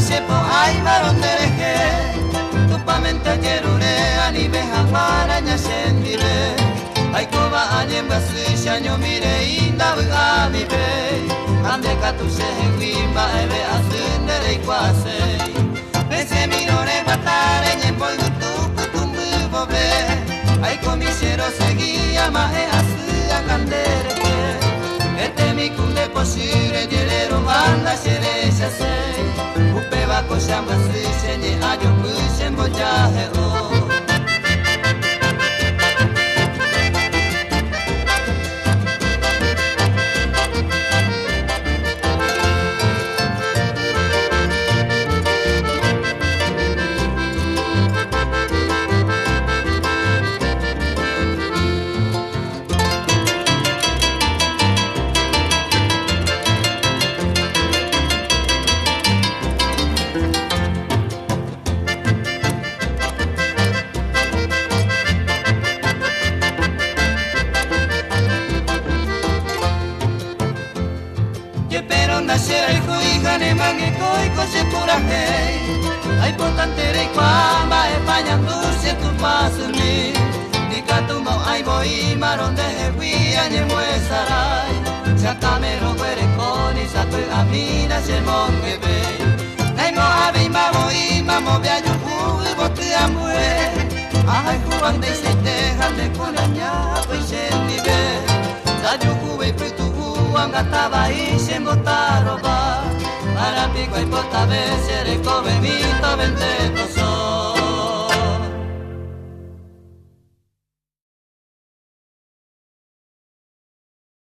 sepo ay marondereje tu pamenta kerure ani behamana nya sendire ay koba anye basu shanyo mire inda bugami be ande katu se wimba ebe asundere kwase bese minore batare nyembo tu kutumbu bobe ay komisero seguía mae asu akandere este mi kunde posire dielero manda sheresha sei upe bako shamba senye ayo kushen bojahe o Nascere hija ne mangue koi coche pura hey ay potantere kwamba e pañanduse tu pasumi dikatu mo ay boy maronde wi anye muesarai chakamero kwere koni satu amina se monge be ay mo ave ma boy mamo viajo bote amue ay juan de se dejan de colanya pues shendi be saju kuwe putu Angataba y se motaroba para pico y pota veces recobe mi vente